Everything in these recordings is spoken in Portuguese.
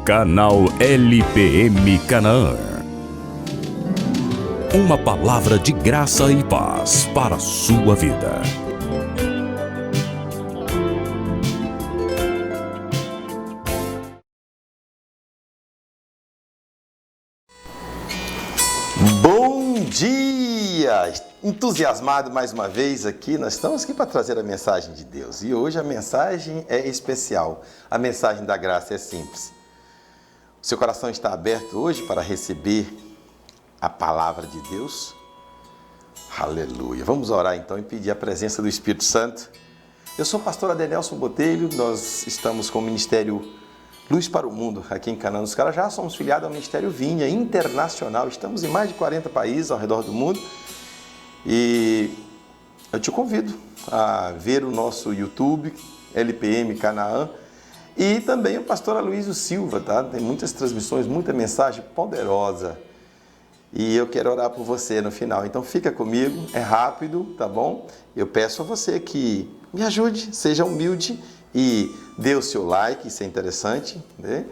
Canal LPM Canaã. Uma palavra de graça e paz para a sua vida. Bom dia! Entusiasmado mais uma vez aqui, nós estamos aqui para trazer a mensagem de Deus. E hoje a mensagem é especial, a mensagem da graça é simples. O seu coração está aberto hoje para receber a palavra de Deus? Aleluia! Vamos orar então e pedir a presença do Espírito Santo. Eu sou o pastor Adenelson Botelho, nós estamos com o Ministério Luz para o Mundo, aqui em Canaã dos Carajás. Somos filiados ao Ministério Vinha Internacional. Estamos em mais de 40 países ao redor do mundo. E eu te convido a ver o nosso YouTube, LPM Canaã, e também o pastor Aloysio Silva, tá? Tem muitas transmissões, muita mensagem poderosa. E eu quero orar por você no final. Então fica comigo, é rápido, tá bom? Eu peço a você que me ajude, seja humilde e dê o seu like, isso é interessante, né?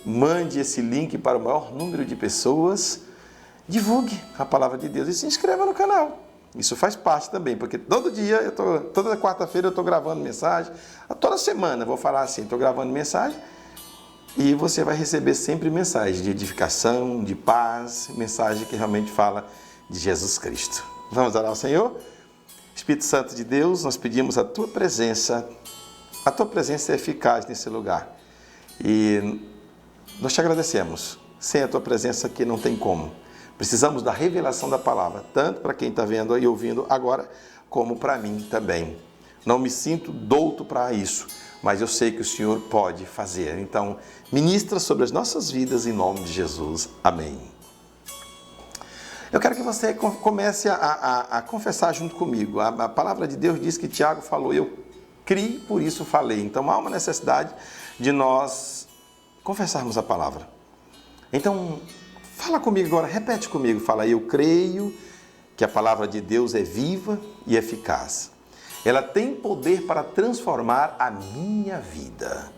Mande esse link para o maior número de pessoas, divulgue a palavra de Deus e se inscreva no canal. Isso faz parte também, porque todo dia, toda quarta-feira eu estou gravando mensagem, toda semana eu vou falar assim, estou gravando mensagem e você vai receber sempre mensagem de edificação, de paz, mensagem que realmente fala de Jesus Cristo. Vamos orar ao Senhor? Espírito Santo de Deus, nós pedimos a Tua presença é eficaz nesse lugar. E nós te agradecemos. Sem a Tua presença aqui não tem como. Precisamos da revelação da palavra, tanto para quem está vendo e ouvindo agora, como para mim também. Não me sinto douto para isso, mas eu sei que o Senhor pode fazer. Então, ministra sobre as nossas vidas em nome de Jesus. Amém. Eu quero que você comece a confessar junto comigo. A palavra de Deus diz que Tiago falou, eu criei, por isso falei. Então há uma necessidade de nós confessarmos a palavra. Então, fala comigo agora, repete comigo. Fala, eu creio que a palavra de Deus é viva e eficaz. Ela tem poder para transformar a minha vida.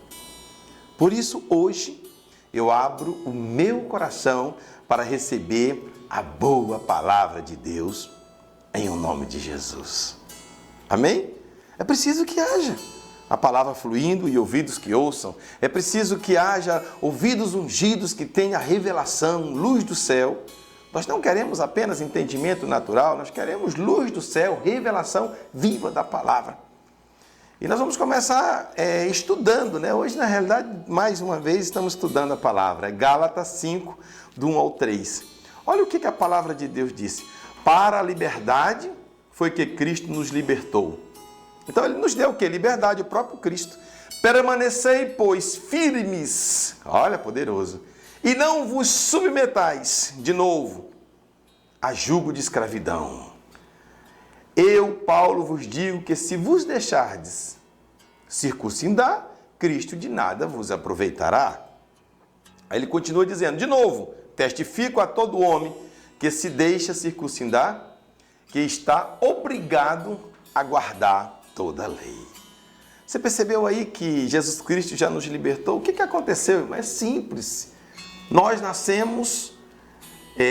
Por isso, hoje, eu abro o meu coração para receber a boa palavra de Deus em o nome de Jesus. Amém? É preciso que haja a palavra fluindo e ouvidos que ouçam. É preciso que haja ouvidos ungidos que tenham a revelação, luz do céu. Nós não queremos apenas entendimento natural, nós queremos luz do céu, revelação viva da palavra. E nós vamos começar estudando, né? Hoje, na realidade, mais uma vez, estamos estudando a palavra. É Gálatas 5, do 1 ao 3. Olha o que a palavra de Deus disse. Para a liberdade foi que Cristo nos libertou. Então, ele nos deu o quê? Liberdade, o próprio Cristo. Permanecei, pois, firmes. Olha, poderoso. E não vos submetais, de novo, a jugo de escravidão. Eu, Paulo, vos digo que se vos deixardes circuncidar, Cristo de nada vos aproveitará. Aí ele continua dizendo, de novo, testifico a todo homem que se deixa circuncidar, que está obrigado a guardar toda a lei. Você percebeu aí que Jesus Cristo já nos libertou? O que aconteceu? É simples. Nós nascemos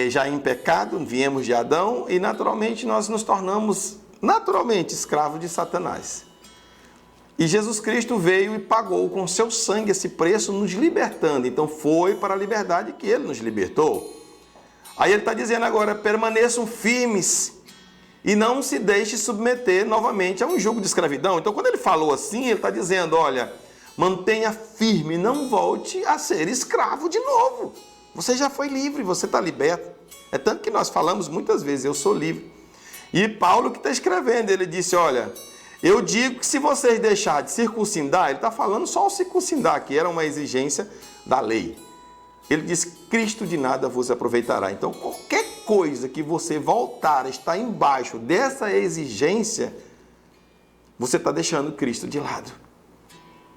já em pecado, viemos de Adão e naturalmente nós nos tornamos escravos de Satanás. E Jesus Cristo veio e pagou com seu sangue esse preço, nos libertando. Então foi para a liberdade que Ele nos libertou. Aí Ele está dizendo agora, permaneçam firmes e não se deixe submeter novamente a um jugo de escravidão. Então quando Ele falou assim, Ele está dizendo, olha, mantenha firme, não volte a ser escravo de novo. Você já foi livre, você está liberto. É tanto que nós falamos muitas vezes, eu sou livre. E Paulo que está escrevendo, ele disse, olha, eu digo que se vocês deixarem de circuncidar, ele está falando só o circuncidar, que era uma exigência da lei. Ele diz, Cristo de nada vos aproveitará. Então, qualquer coisa que você voltar a estar embaixo dessa exigência, você está deixando Cristo de lado,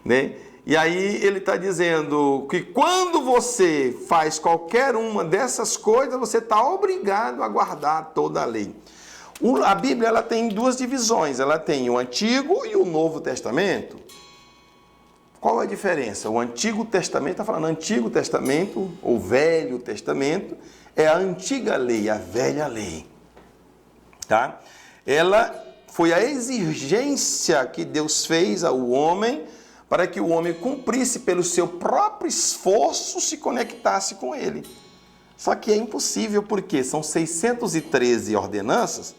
né? E aí ele está dizendo que quando você faz qualquer uma dessas coisas, você está obrigado a guardar toda a lei. A Bíblia ela tem duas divisões, ela tem o Antigo e o Novo Testamento. Qual a diferença? O Antigo Testamento, está falando Antigo Testamento, ou Velho Testamento, é a antiga lei, a velha lei. Tá? Ela foi a exigência que Deus fez ao homem para que o homem cumprisse pelo seu próprio esforço, se conectasse com ele. Só que é impossível porque são 613 ordenanças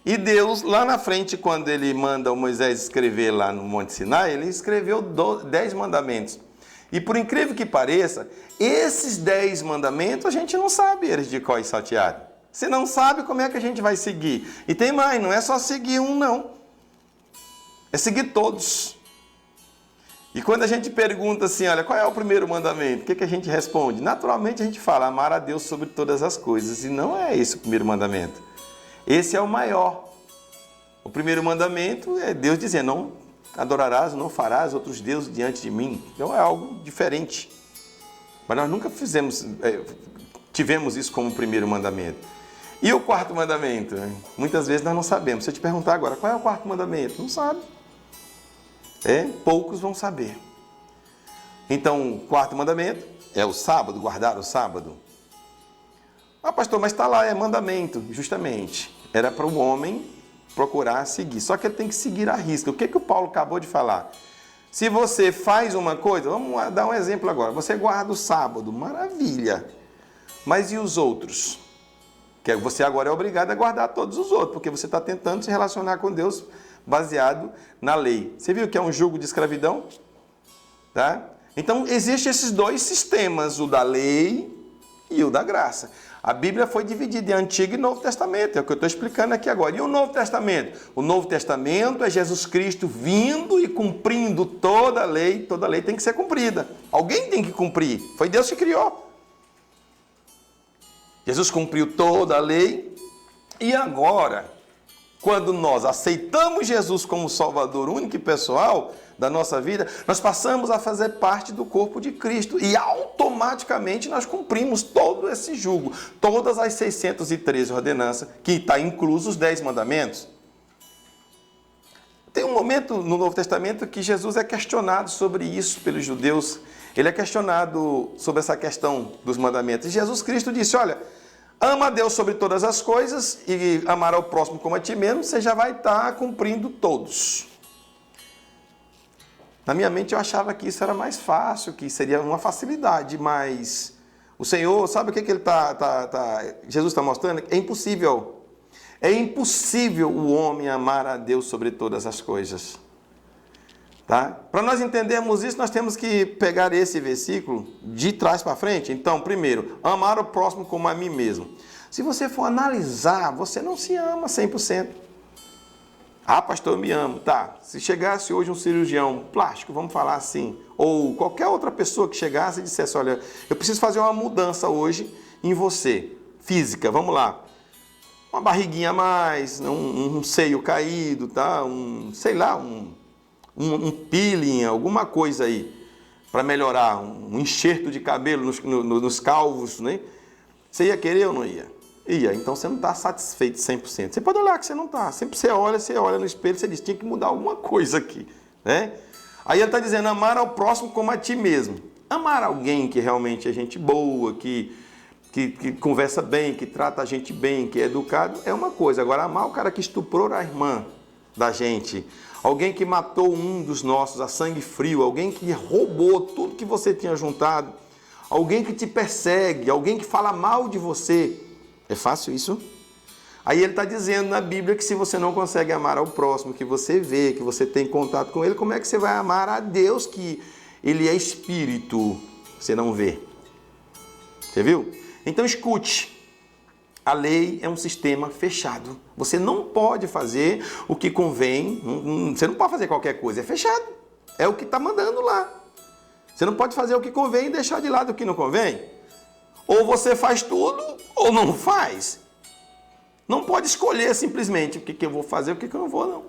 e Deus, lá na frente, quando ele manda o Moisés escrever lá no Monte Sinai, ele escreveu 10 mandamentos. E por incrível que pareça, esses 10 mandamentos a gente não sabe eles de cor e salteado. Se não sabe, como é que a gente vai seguir? E tem mais, não é só seguir um, não. É seguir todos. E quando a gente pergunta assim, olha, qual é o primeiro mandamento? O que a gente responde? Naturalmente a gente fala, amar a Deus sobre todas as coisas. E não é esse o primeiro mandamento. Esse é o maior. O primeiro mandamento é Deus dizendo, não adorarás, não farás outros deuses diante de mim. Então é algo diferente. Mas nós nunca tivemos isso como primeiro mandamento. E o quarto mandamento? Muitas vezes nós não sabemos. Se eu te perguntar agora, qual é o quarto mandamento? Não sabe. Poucos vão saber. Então, o quarto mandamento é o sábado, guardar o sábado. Ah, pastor, mas está lá, é mandamento, justamente. Era para o homem procurar seguir. Só que ele tem que seguir à risca. O que o Paulo acabou de falar? Se você faz uma coisa, vamos dar um exemplo agora. Você guarda o sábado, maravilha. Mas e os outros? Que você agora é obrigado a guardar todos os outros, porque você está tentando se relacionar com Deus baseado na lei. Você viu que é um jugo de escravidão? Tá? Então, existem esses dois sistemas, o da lei e o da graça. A Bíblia foi dividida em Antigo e Novo Testamento, é o que eu estou explicando aqui agora. E o Novo Testamento? O Novo Testamento é Jesus Cristo vindo e cumprindo toda a lei tem que ser cumprida. Alguém tem que cumprir, foi Deus que criou. Jesus cumpriu toda a lei e agora, quando nós aceitamos Jesus como Salvador único e pessoal da nossa vida, nós passamos a fazer parte do corpo de Cristo e automaticamente nós cumprimos todo esse jugo, todas as 613 ordenanças, que está incluso os 10 mandamentos. Tem um momento no Novo Testamento que Jesus é questionado sobre isso pelos judeus. Ele é questionado sobre essa questão dos mandamentos. E Jesus Cristo disse, olha, ama a Deus sobre todas as coisas e amar ao próximo como a ti mesmo, você já vai estar cumprindo todos. Na minha mente eu achava que isso era mais fácil, que seria uma facilidade, mas o Senhor, sabe o que ele Jesus está mostrando? É impossível. É impossível o homem amar a Deus sobre todas as coisas. Tá? Para nós entendermos isso, nós temos que pegar esse versículo de trás para frente. Então, primeiro, amar o próximo como a mim mesmo. Se você for analisar, você não se ama 100%. Ah, pastor, eu me amo. Tá, se chegasse hoje um cirurgião plástico, vamos falar assim, ou qualquer outra pessoa que chegasse e dissesse, olha, eu preciso fazer uma mudança hoje em você, física, vamos lá. Uma barriguinha a mais, um seio caído, tá? Um peeling, alguma coisa aí, para melhorar, um enxerto de cabelo nos calvos, né? Você ia querer ou não ia? Ia, então você não está satisfeito 100%. Você pode olhar que você não está. Sempre você olha no espelho e você diz, tinha que mudar alguma coisa aqui, né? Aí ele está dizendo, amar ao próximo como a ti mesmo. Amar alguém que realmente é gente boa, que conversa bem, que trata a gente bem, que é educado, é uma coisa. Agora, amar o cara que estuprou a irmã da gente, alguém que matou um dos nossos a sangue frio, alguém que roubou tudo que você tinha juntado, alguém que te persegue, alguém que fala mal de você. É fácil isso? Aí ele está dizendo na Bíblia que se você não consegue amar ao próximo, que você vê, que você tem contato com ele, como é que você vai amar a Deus, que ele é espírito, você não vê? Você viu? Então escute, a lei é um sistema fechado. Você não pode fazer o que convém, você não pode fazer qualquer coisa, é fechado. É o que está mandando lá. Você não pode fazer o que convém e deixar de lado o que não convém. Ou você faz tudo, ou não faz. Não pode escolher simplesmente o que eu vou fazer e o que eu não vou, não.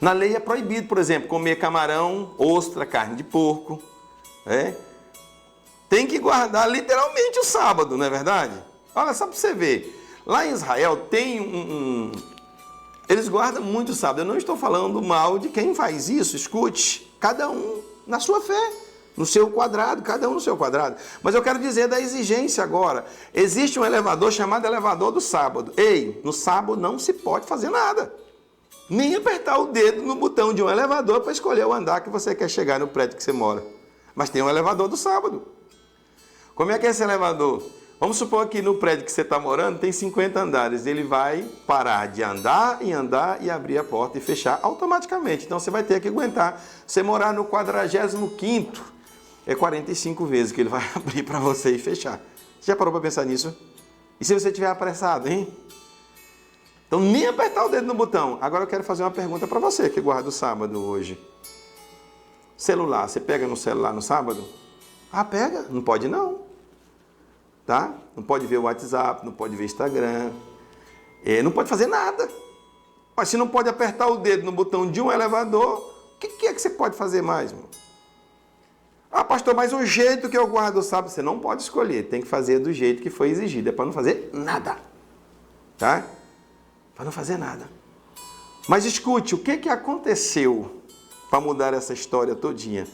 Na lei é proibido, por exemplo, comer camarão, ostra, carne de porco. Tem que guardar literalmente o sábado, não é verdade? Olha, só para você ver. Lá em Israel tem eles guardam muito o sábado. Eu não estou falando mal de quem faz isso, escute. Cada um na sua fé, no seu quadrado, cada um no seu quadrado. Mas eu quero dizer da exigência agora. Existe um elevador chamado elevador do sábado. Ei, no sábado não se pode fazer nada. Nem apertar o dedo no botão de um elevador para escolher o andar que você quer chegar no prédio que você mora. Mas tem um elevador do sábado. Como é que é esse elevador? Vamos supor que no prédio que você está morando tem 50 andares. Ele vai parar de andar e abrir a porta e fechar automaticamente. Então você vai ter que aguentar. Você morar no 45º, é 45 vezes que ele vai abrir para você e fechar. Você já parou para pensar nisso? E se você estiver apressado, hein? Então nem apertar o dedo no botão. Agora eu quero fazer uma pergunta para você que guarda o sábado hoje. Celular, você pega no celular no sábado? Ah, pega? Não pode não. Tá? Não pode ver o WhatsApp, não pode ver Instagram, não pode fazer nada. Mas se não pode apertar o dedo no botão de um elevador, o que é que você pode fazer mais, irmão? Ah, pastor, mas o jeito que eu guardo o sábado, você não pode escolher, tem que fazer do jeito que foi exigido, é para não fazer nada. Tá? Para não fazer nada. Mas escute, o que aconteceu para mudar essa história todinha?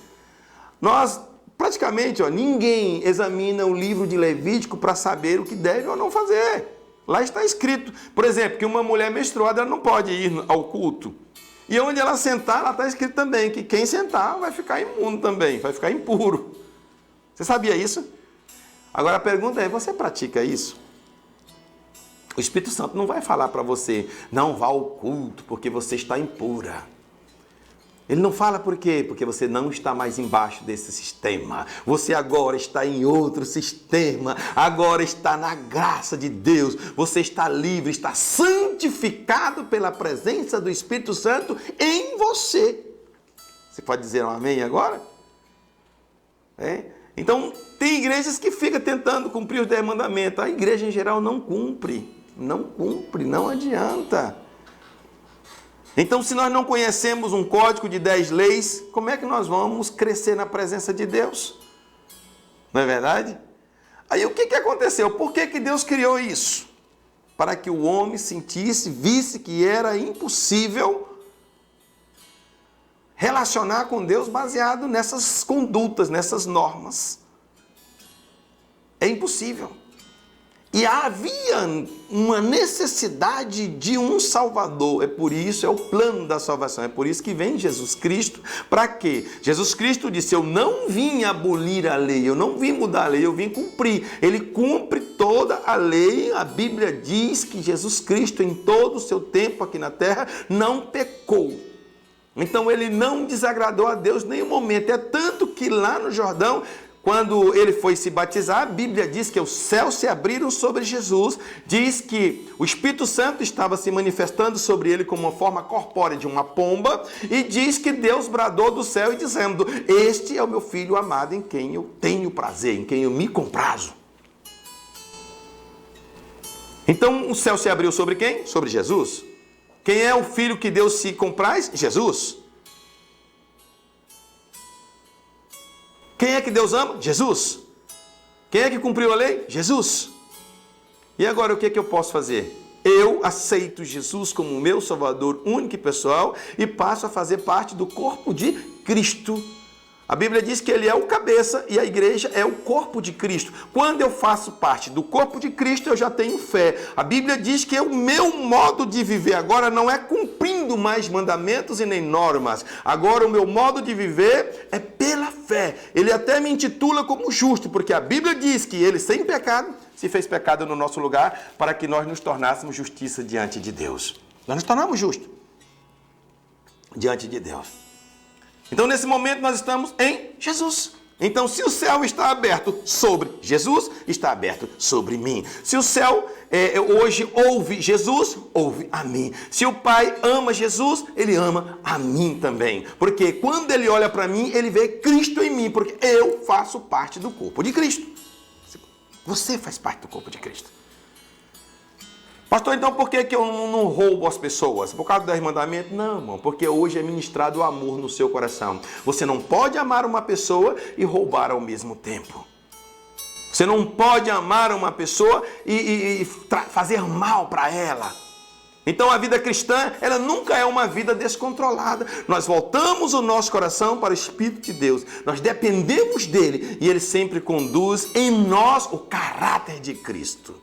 Nós, praticamente, ninguém examina o livro de Levítico para saber o que deve ou não fazer. Lá está escrito, por exemplo, que uma mulher menstruada ela não pode ir ao culto. E onde ela sentar, lá está escrito também que quem sentar vai ficar imundo também, vai ficar impuro. Você sabia isso? Agora a pergunta é, você pratica isso? O Espírito Santo não vai falar para você, não vá ao culto porque você está impura. Ele não fala por quê? Porque você não está mais embaixo desse sistema. Você agora está em outro sistema. Agora está na graça de Deus. Você está livre, está santificado pela presença do Espírito Santo em você. Você pode dizer um amém agora? Então, tem igrejas que ficam tentando cumprir os 10 mandamentos. A igreja em geral não cumpre. Não cumpre, não adianta. Então, se nós não conhecemos um código de 10 leis, como é que nós vamos crescer na presença de Deus? Não é verdade? Aí o que aconteceu? Por que Deus criou isso? Para que o homem sentisse, visse que era impossível relacionar com Deus baseado nessas condutas, nessas normas. É impossível. E havia uma necessidade de um Salvador. É por isso, é o plano da salvação. É por isso que vem Jesus Cristo. Para quê? Jesus Cristo disse, eu não vim abolir a lei, eu não vim mudar a lei, eu vim cumprir. Ele cumpre toda a lei. A Bíblia diz que Jesus Cristo, em todo o seu tempo aqui na terra, não pecou. Então ele não desagradou a Deus em nenhum momento. É tanto que lá no Jordão, quando ele foi se batizar, a Bíblia diz que os céus se abriram sobre Jesus, diz que o Espírito Santo estava se manifestando sobre ele como uma forma corpórea de uma pomba, e diz que Deus bradou do céu e dizendo, este é o meu filho amado em quem eu tenho prazer, em quem eu me comprazo. Então o céu se abriu sobre quem? Sobre Jesus. Quem é o filho que Deus se compraz? Jesus. Quem é que Deus ama? Jesus. Quem é que cumpriu a lei? Jesus. E agora o que eu posso fazer? Eu aceito Jesus como o meu Salvador único e pessoal e passo a fazer parte do corpo de Cristo. A Bíblia diz que ele é o cabeça e a igreja é o corpo de Cristo. Quando eu faço parte do corpo de Cristo, eu já tenho fé. A Bíblia diz que o meu modo de viver agora não é cumprindo mais mandamentos e nem normas. Agora o meu modo de viver é pela fé. Ele até me intitula como justo, porque a Bíblia diz que ele, sem pecado, se fez pecado no nosso lugar para que nós nos tornássemos justiça diante de Deus. Nós nos tornamos justos diante de Deus. Então, nesse momento, nós estamos em Jesus. Então, se o céu está aberto sobre Jesus, está aberto sobre mim. Se o céu hoje ouve Jesus, ouve a mim. Se o Pai ama Jesus, ele ama a mim também. Porque quando ele olha para mim, ele vê Cristo em mim, porque eu faço parte do corpo de Cristo. Você faz parte do corpo de Cristo. Pastor, então por que eu não roubo as pessoas? Por causa dos 10 mandamentos? Não, irmão, porque hoje é ministrado o amor no seu coração. Você não pode amar uma pessoa e roubar ao mesmo tempo. Você não pode amar uma pessoa e fazer mal para ela. Então a vida cristã, ela nunca é uma vida descontrolada. Nós voltamos o nosso coração para o Espírito de Deus. Nós dependemos dele e ele sempre conduz em nós o caráter de Cristo.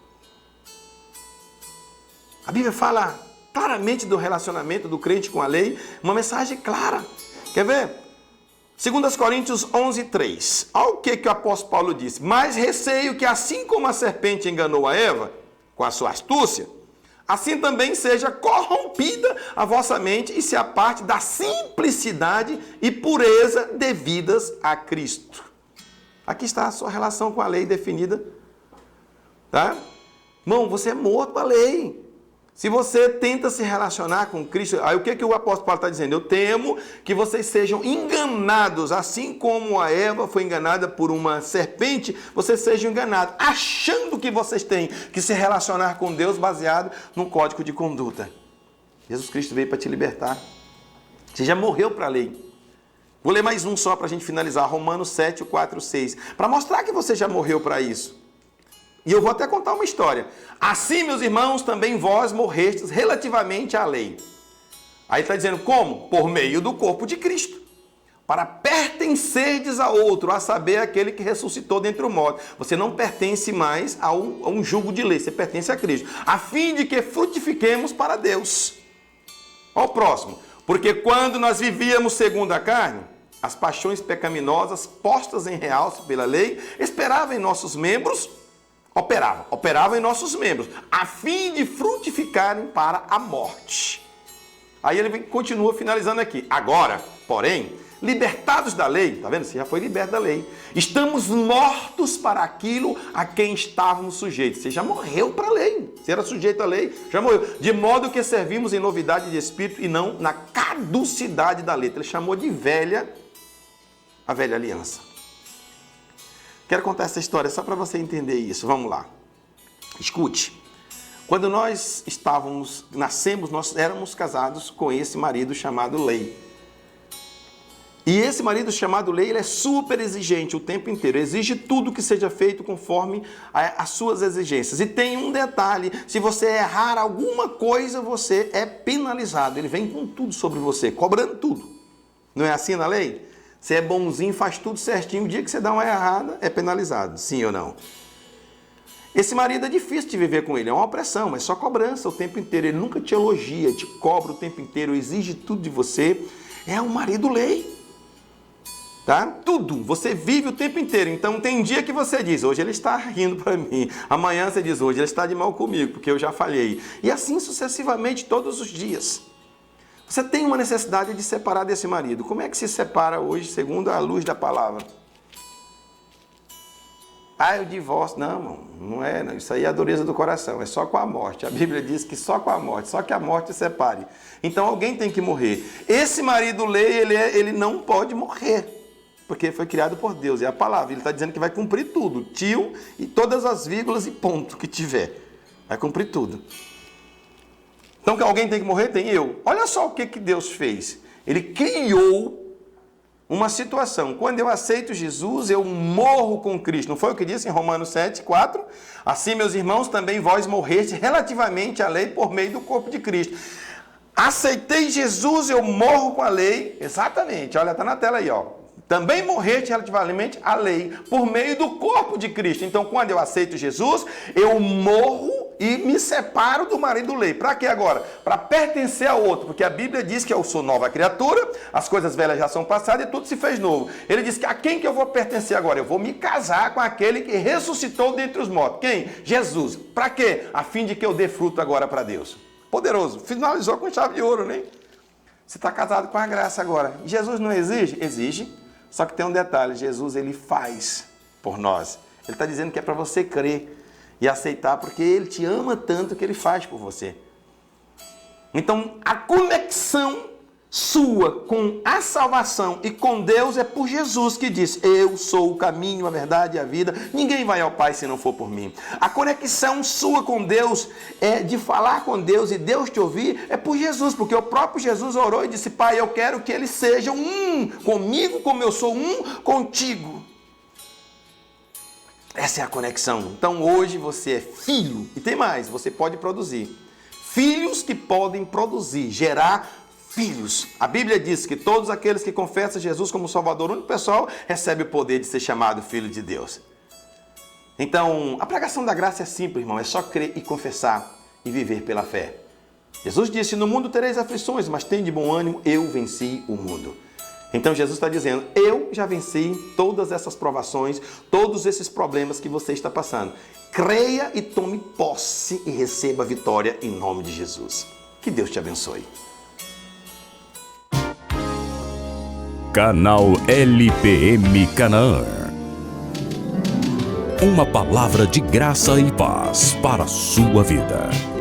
A Bíblia fala claramente do relacionamento do crente com a lei, uma mensagem clara. Quer ver? 2 Coríntios 11:3. Olha o que o apóstolo Paulo disse. Mas receio que assim como a serpente enganou a Eva com a sua astúcia, assim também seja corrompida a vossa mente e se aparte da simplicidade e pureza devidas a Cristo. Aqui está a sua relação com a lei definida. Tá? Irmão, você é morto à lei. Se você tenta se relacionar com Cristo, aí o que o apóstolo Paulo está dizendo? Eu temo que vocês sejam enganados, assim como a Eva foi enganada por uma serpente, vocês sejam enganados, achando que vocês têm que se relacionar com Deus baseado num código de conduta. Jesus Cristo veio para te libertar. Você já morreu para a lei. Vou ler mais um só para a gente finalizar, Romanos 7, 4, 6, para mostrar que você já morreu para isso. E eu vou até contar uma história. Assim, meus irmãos, também vós morrestes relativamente à lei. Aí está dizendo como? Por meio do corpo de Cristo. Para pertencerdes a outro, a saber, aquele que ressuscitou dentre os mortos. Você não pertence mais a um jugo de lei, você pertence a Cristo. A fim de que frutifiquemos para Deus. Olha o próximo. Porque quando nós vivíamos segundo a carne, as paixões pecaminosas postas em realce pela lei, esperavam em nossos membros, operava em nossos membros, a fim de frutificarem para a morte. Aí ele continua finalizando aqui. Agora, porém, libertados da lei, tá vendo? Você já foi liberto da lei. Estamos mortos para aquilo a quem estávamos sujeitos. Você já morreu para a lei. Você era sujeito à lei, já morreu. De modo que servimos em novidade de espírito e não na caducidade da letra. Ele chamou de velha, a velha aliança. Quero contar essa história só para você entender isso. Vamos lá. Escute. Quando nós nascemos, nós éramos casados com esse marido chamado Lei. E esse marido chamado Lei, ele é super exigente o tempo inteiro. Exige tudo que seja feito conforme as suas exigências. E tem um detalhe, se você errar alguma coisa, você é penalizado. Ele vem com tudo sobre você, cobrando tudo. Não é assim na lei? Você é bonzinho, faz tudo certinho, o dia que você dá uma errada, é penalizado, sim ou não? Esse marido é difícil de viver com ele, é uma opressão, mas só cobrança o tempo inteiro. Ele nunca te elogia, te cobra o tempo inteiro, exige tudo de você. É um marido lei. Tá? Tudo, você vive o tempo inteiro. Então tem dia que você diz, hoje ele está rindo para mim. Amanhã você diz, hoje ele está de mal comigo, porque eu já falhei. E assim sucessivamente todos os dias. Você tem uma necessidade de separar desse marido. Como é que se separa hoje, segundo a luz da palavra? Ah, o divórcio. Não, irmão, não é. Não. Isso aí é a dureza do coração. É só com a morte. A Bíblia diz que só com a morte. Só que a morte separe. Então alguém tem que morrer. Esse marido lei, ele não pode morrer. Porque foi criado por Deus. É a palavra. Ele está dizendo que vai cumprir tudo. Tio e todas as vírgulas e ponto que tiver. Vai cumprir tudo. Então, que alguém tem que morrer? Tem eu. Olha só o que Deus fez. Ele criou uma situação. Quando eu aceito Jesus, eu morro com Cristo. Não foi o que disse em Romanos 7, 4? Assim, meus irmãos, também vós morreste relativamente à lei por meio do corpo de Cristo. Aceitei Jesus, eu morro com a lei. Exatamente. Olha, está na tela aí, ó. Também morreste relativamente à lei por meio do corpo de Cristo. Então, quando eu aceito Jesus, eu morro e me separo do marido lei. Para quê agora? Para pertencer a outro. Porque a Bíblia diz que eu sou nova criatura, as coisas velhas já são passadas e tudo se fez novo. Ele diz que a quem que eu vou pertencer agora? Eu vou me casar com aquele que ressuscitou dentre os mortos. Quem? Jesus. Para quê? A fim de que eu dê fruto agora para Deus. Poderoso. Finalizou com chave de ouro, né? Você está casado com a graça agora. Jesus não exige? Exige. Só que tem um detalhe, Jesus ele faz por nós. Ele está dizendo que é para você crer e aceitar, porque ele te ama tanto que ele faz por você. Então, a conexão sua com a salvação e com Deus é por Jesus, que diz, eu sou o caminho, a verdade e a vida, ninguém vai ao Pai se não for por mim. A conexão sua com Deus, é de falar com Deus e Deus te ouvir, é por Jesus, porque o próprio Jesus orou e disse, Pai, eu quero que eles sejam um comigo, como eu sou um contigo. Essa é a conexão. Então hoje você é filho, e tem mais, você pode produzir. filhos que podem produzir, gerar filhos. A Bíblia diz que todos aqueles que confessam Jesus como Salvador único pessoal recebem o poder de ser chamado filho de Deus. Então, a pregação da graça é simples, irmão, é só crer e confessar e viver pela fé. Jesus disse: no mundo tereis aflições, mas tem de bom ânimo, eu venci o mundo. Então Jesus está dizendo: eu já venci todas essas provações, todos esses problemas que você está passando. Creia e tome posse e receba a vitória em nome de Jesus. Que Deus te abençoe. Canal LPM Canaã. Uma palavra de graça e paz para a sua vida.